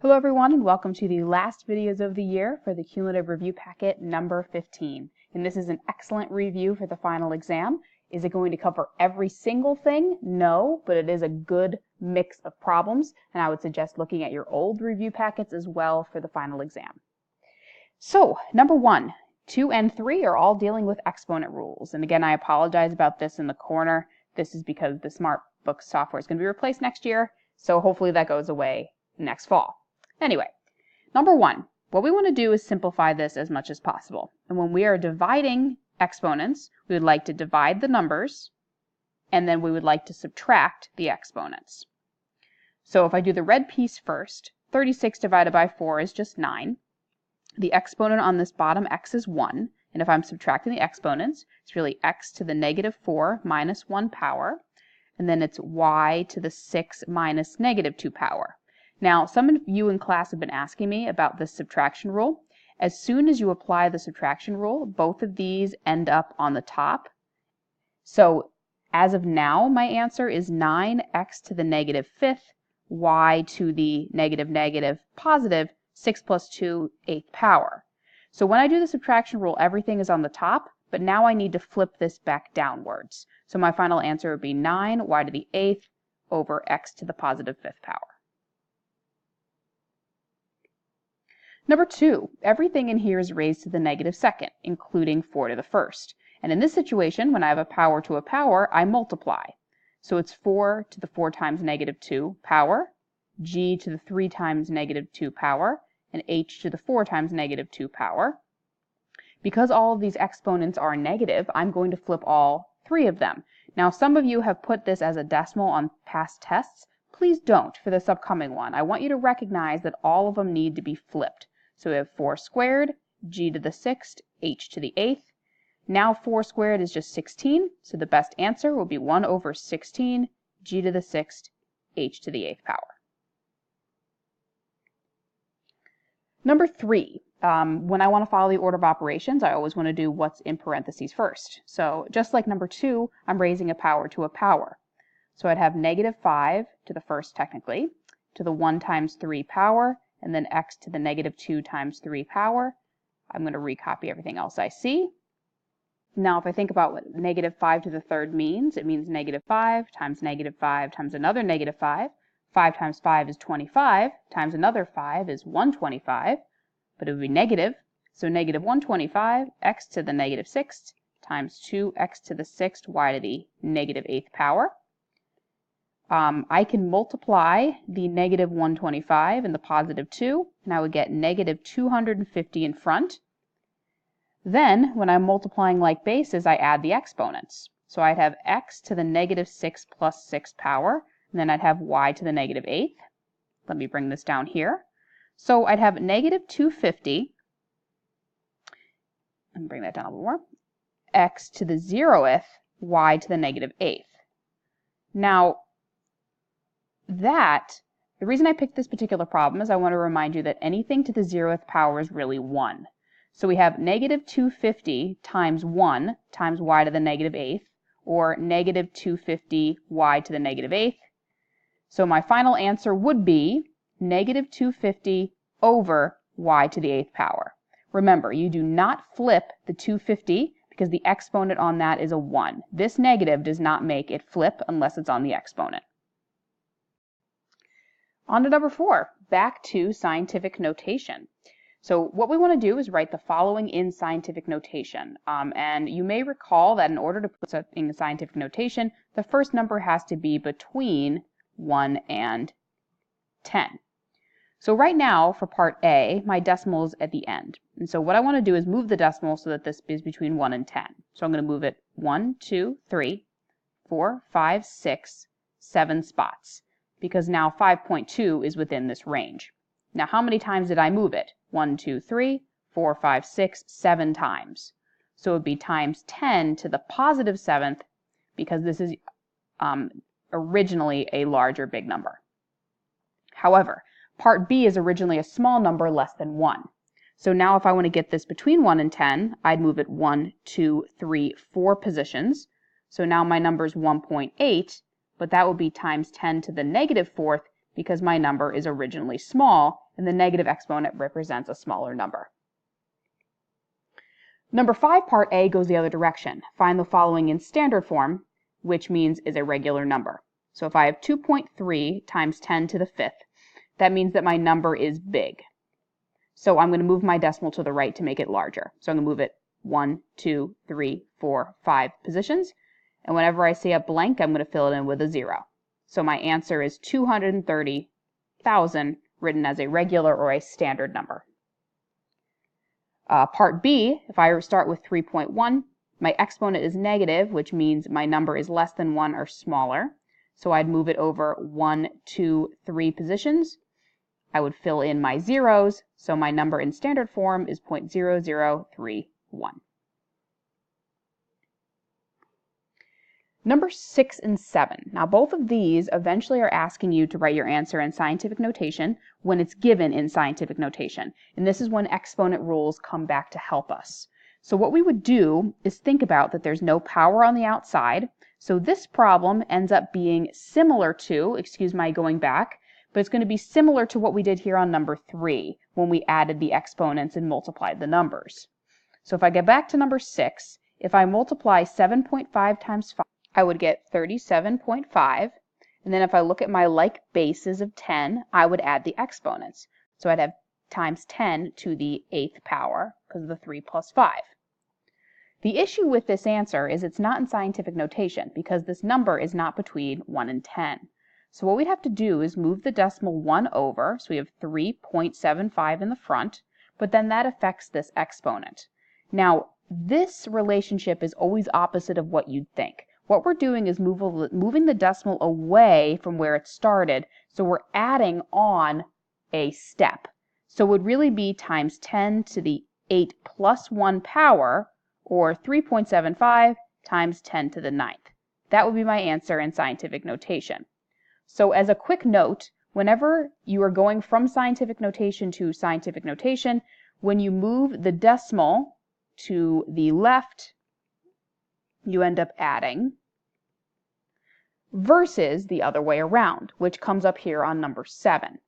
Hello everyone, and welcome to the last videos of the year for the Cumulative Review Packet number 15. And this is an excellent review for the final exam. Is it going to cover every single thing? No, but it is a good mix of problems, and I would suggest looking at your old review packets as well for the final exam. So, number 1, 2 and 3 are all dealing with exponent rules. And again, I apologize about this in the corner. This is because the SmartBook software is going to be replaced next year, so hopefully that goes away next fall. Anyway, number 1, what we want to do is simplify this as much as possible. And when we are dividing exponents, we would like to divide the numbers, and then we would like to subtract the exponents. So if I do the red piece first, 36 divided by 4 is just 9. The exponent on this bottom x is 1, and if I'm subtracting the exponents, it's really x to the negative 4 minus 1 power, and then it's y to the 6 minus negative 2 power. Now, some of you in class have been asking me about this subtraction rule. As soon as you apply the subtraction rule, both of these end up on the top. So, as of now, my answer is 9x to the negative 5th, y to the negative positive, 6 plus 2, 8th power. So when I do the subtraction rule, everything is on the top, but now I need to flip this back downwards. So my final answer would be 9 y to the 8th over x to the positive 5th power. Number 2, everything in here is raised to the negative 2nd, including 4 to the 1st. And in this situation, when I have a power to a power, I multiply. So it's 4 to the 4 times negative 2 power, g to the 3 times negative 2 power, and h to the 4 times negative 2 power. Because all of these exponents are negative, I'm going to flip all 3 of them. Now, some of you have put this as a decimal on past tests. Please don't for this upcoming one. I want you to recognize that all of them need to be flipped. So we have 4 squared, g to the 6th, h to the 8th. Now 4 squared is just 16, so the best answer will be 1 over 16, g to the 6th, h to the 8th power. Number 3, when I want to follow the order of operations, I always want to do what's in parentheses first. So just like number 2, I'm raising a power to a power. So I'd have negative 5 to the first technically, to the 1 times 3 power, and then x to the negative 2 times 3 power. I'm going to recopy everything else I see. Now if I think about what negative 5 to the third means, it means negative 5 times negative 5 times another negative 5. 5 times 5 is 25, times another 5 is 125, but it would be negative. So negative 125, x to the negative 6th, times 2x to the 6th, y to the negative 8th power. I can multiply the negative 125 and the positive 2, and I would get negative 250 in front. Then, when I'm multiplying like bases, I add the exponents. So I'd have x to the negative 6 plus 6 power, and then I'd have y to the negative 8th. Let me bring this down here. So I'd have negative 250, and bring that down a little more, x to the 0th, y to the negative 8th. Now, the reason I picked this particular problem is I want to remind you that anything to the 0th power is really 1. So we have negative 250 times 1 times y to the negative 8th, or negative 250 y to the negative 8th. So my final answer would be negative 250 over y to the 8th power. Remember, you do not flip the 250 because the exponent on that is a 1. This negative does not make it flip unless it's on the exponent. On to number 4, back to scientific notation. So what we want to do is write the following in scientific notation. And you may recall that in order to put something in scientific notation, the first number has to be between 1 and 10. So right now, for part A, my decimal is at the end. And so what I want to do is move the decimal so that this is between 1 and 10. So I'm going to move it 1, 2, 3, 4, 5, 6, 7 spots, because now 5.2 is within this range. Now how many times did I move it? 1, 2, 3, 4, 5, 6, 7 times. So it would be times 10 to the positive 7th, because this is originally a larger big number. However, part B is originally a small number less than 1. So now if I want to get this between 1 and 10, I'd move it 1, 2, 3, 4 positions. So now my number is 1.8, but that would be times 10 to the negative 4th because my number is originally small, and the negative exponent represents a smaller number. Number 5, part A, goes the other direction. Find the following in standard form, which means is a regular number. So if I have 2.3 times 10 to the 5th, that means that my number is big. So I'm going to move my decimal to the right to make it larger. So I'm going to move it 1, 2, 3, 4, 5 positions. And whenever I see a blank, I'm going to fill it in with a 0. So my answer is 230,000, written as a regular or a standard number. Part B, if I start with 3.1, my exponent is negative, which means my number is less than 1 or smaller. So I'd move it over 1, 2, 3 positions. I would fill in my zeros, so my number in standard form is 0.0031. Number 6 and 7. Now both of these eventually are asking you to write your answer in scientific notation when it's given in scientific notation. And this is when exponent rules come back to help us. So what we would do is think about that there's no power on the outside. So this problem ends up being similar to, excuse my going back, but it's going to be similar to what we did here on number 3 when we added the exponents and multiplied the numbers. So if I get back to number 6, if I multiply 7.5 times 5, I would get 37.5. And then if I look at my like bases of 10, I would add the exponents. So I'd have times 10 to the 8th power because of the 3 plus 5. The issue with this answer is it's not in scientific notation because this number is not between 1 and 10. So what we'd have to do is move the decimal 1 over, so we have 3.75 in the front, but then that affects this exponent. Now, this relationship is always opposite of what you'd think. What we're doing is moving the decimal away from where it started, so we're adding on a step. So it would really be times 10 to the 8 plus 1 power, or 3.75 times 10 to the 9th. That would be my answer in scientific notation. So as a quick note, whenever you are going from scientific notation to scientific notation, when you move the decimal to the left, you end up adding, versus the other way around, which comes up here on number 7.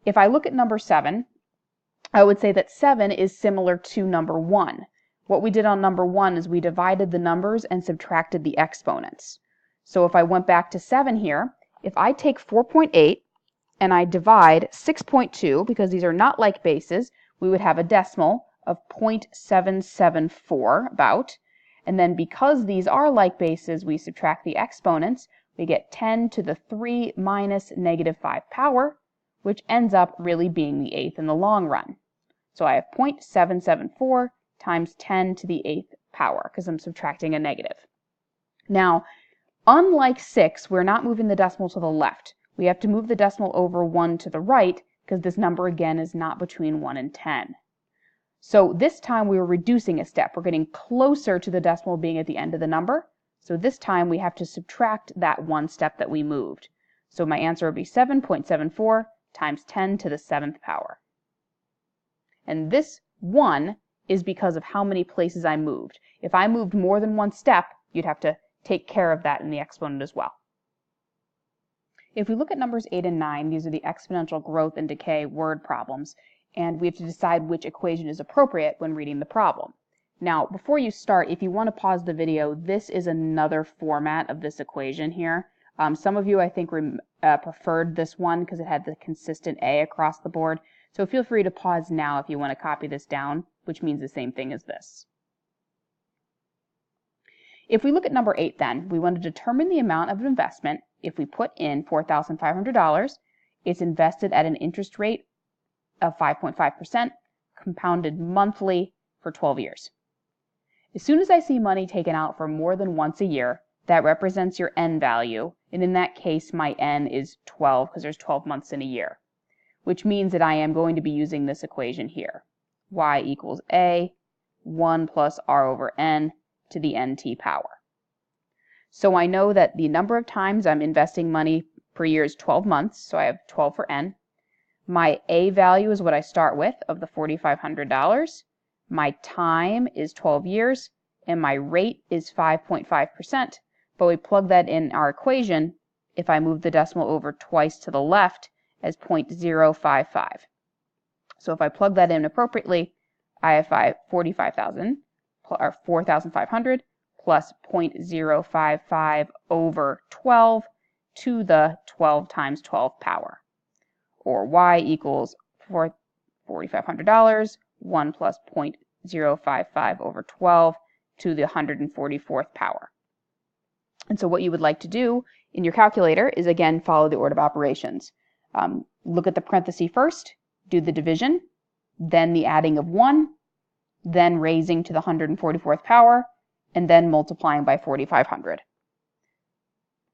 If I look at number 7, I would say that 7 is similar to number 1. What we did on number 1 is we divided the numbers and subtracted the exponents. So if I went back to 7 here, if I take 4.8 and I divide 6.2, because these are not like bases, we would have a decimal of 0.774 about. And then because these are like bases, we subtract the exponents. We get 10 to the 3 minus negative 5 power, which ends up really being the 8th in the long run. So I have 0.774 times 10 to the 8th power, because I'm subtracting a negative. Now, unlike 6, we're not moving the decimal to the left. We have to move the decimal over 1 to the right, because this number again is not between 1 and 10. So this time we were reducing a step. We're getting closer to the decimal being at the end of the number. So this time we have to subtract that one step that we moved. So my answer would be 7.74 times 10 to the 7th power. And this 1 is because of how many places I moved. If I moved more than one step, you'd have to take care of that in the exponent as well. If we look at numbers 8 and 9, these are the exponential growth and decay word problems, and we have to decide which equation is appropriate when reading the problem. Now, before you start, if you want to pause the video, this is another format of this equation here. Some of you, I think, preferred this one because it had the consistent A across the board. So feel free to pause now if you want to copy this down, which means the same thing as this. If we look at number 8 then, we want to determine the amount of investment. If we put in $4,500, it's invested at an interest rate of 5.5%, compounded monthly for 12 years. As soon as I see money taken out for more than once a year, that represents your N value, and in that case my N is 12 because there's 12 months in a year, which means that I am going to be using this equation here. Y equals A, 1 plus R over N to the NT power. So I know that the number of times I'm investing money per year is 12 months, so I have 12 for N. My A value is what I start with of the $4,500. My time is 12 years, and my rate is 5.5%, but we plug that in our equation. If I move the decimal over twice to the left, as 0.055. So if I plug that in appropriately, I have 45,000 or 4,500 plus 0.055 over 12 to the 12 times 12 power, or y equals $4,500, 1 plus 0.055 over 12 to the 144th power. And so what you would like to do in your calculator is, again, follow the order of operations. Look at the parenthesis first, do the division, then the adding of 1, then raising to the 144th power, and then multiplying by 4,500.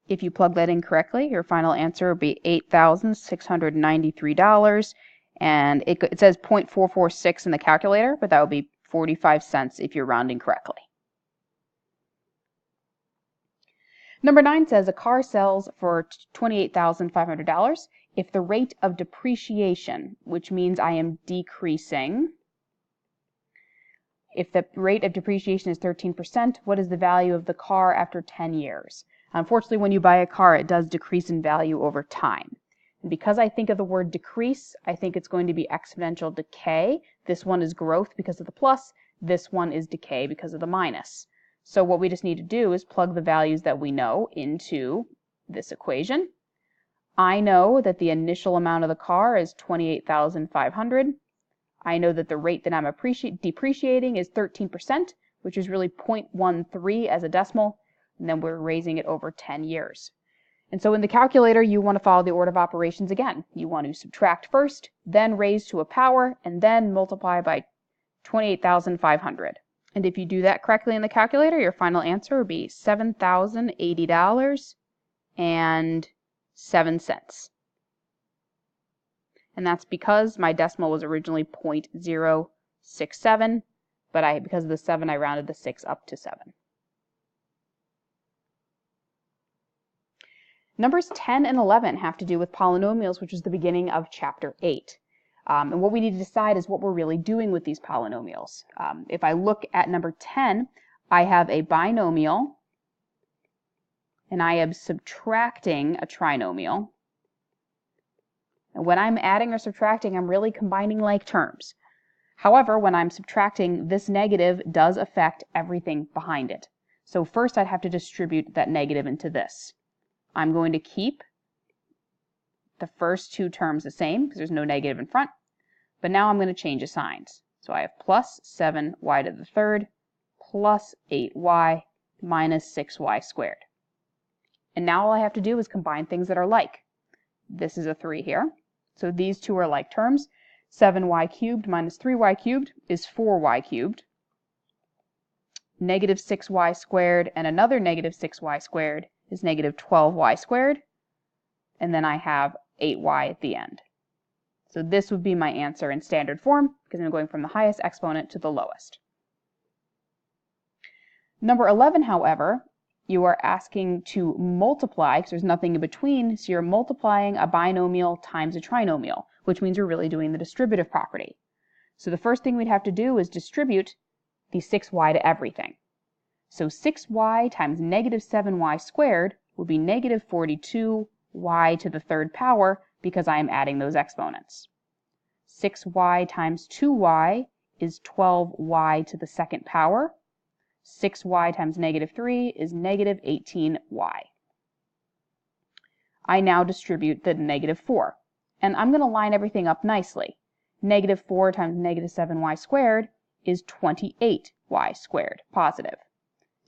If you plug that in correctly, your final answer will be $8,693, and it says 0.446 in the calculator, but that would be 45 cents if you're rounding correctly. Number 9 says a car sells for $28,500 if the rate of depreciation, which means I am decreasing, if the rate of depreciation is 13%, what is the value of the car after 10 years? Unfortunately, when you buy a car, it does decrease in value over time. And because I think of the word decrease, I think it's going to be exponential decay. This one is growth because of the plus. This one is decay because of the minus. So what we just need to do is plug the values that we know into this equation. I know that the initial amount of the car is $28,500. I know that the rate that I'm depreciating is 13%, which is really 0.13 as a decimal, and then we're raising it over 10 years. And so in the calculator, you want to follow the order of operations again. You want to subtract first, then raise to a power, and then multiply by 28,500. And if you do that correctly in the calculator, your final answer would be $7,080.07. And that's because my decimal was originally 0.067, but because of the 7, I rounded the 6 up to 7. Numbers 10 and 11 have to do with polynomials, which is the beginning of Chapter 8. And what we need to decide is what we're really doing with these polynomials. If I look at number 10, I have a binomial, and I am subtracting a trinomial. And when I'm adding or subtracting, I'm really combining like terms. However, when I'm subtracting, this negative does affect everything behind it. So first I'd have to distribute that negative into this. I'm going to keep the first two terms the same because there's no negative in front, but now I'm going to change the signs. So I have plus 7y to the third plus 8y minus 6y squared. And now all I have to do is combine things that are like. This is a 3 here. So these two are like terms. 7y cubed minus 3y cubed is 4y cubed. Negative 6y squared and another negative 6y squared is negative 12y squared. And then I have 8y at the end. So this would be my answer in standard form because I'm going from the highest exponent to the lowest. Number 11, however, you are asking to multiply, because there's nothing in between, so you're multiplying a binomial times a trinomial, which means you're really doing the distributive property. So the first thing we'd have to do is distribute the 6y to everything. So 6y times negative 7y squared would be negative 42y to the third power because I am adding those exponents. 6y times 2y is 12y to the second power. 6y times negative 3 is negative 18y. I now distribute the negative 4. And I'm going to line everything up nicely. Negative 4 times negative 7y squared is 28y squared, positive.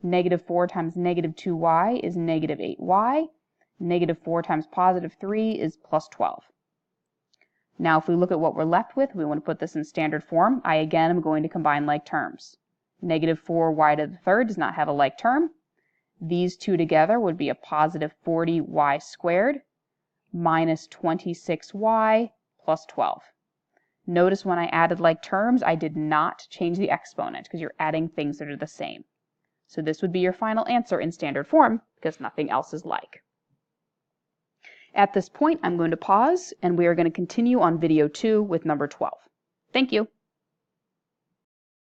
Negative 4 times negative 2y is negative 8y. Negative 4 times positive 3 is plus 12. Now if we look at what we're left with, we want to put this in standard form. I again am going to combine like terms. Negative 4y to the third does not have a like term. These two together would be a positive 40y squared minus 26y plus 12. Notice when I added like terms, I did not change the exponent because you're adding things that are the same. So this would be your final answer in standard form because nothing else is like. At this point, I'm going to pause and we are going to continue on video 2 with number 12. Thank you.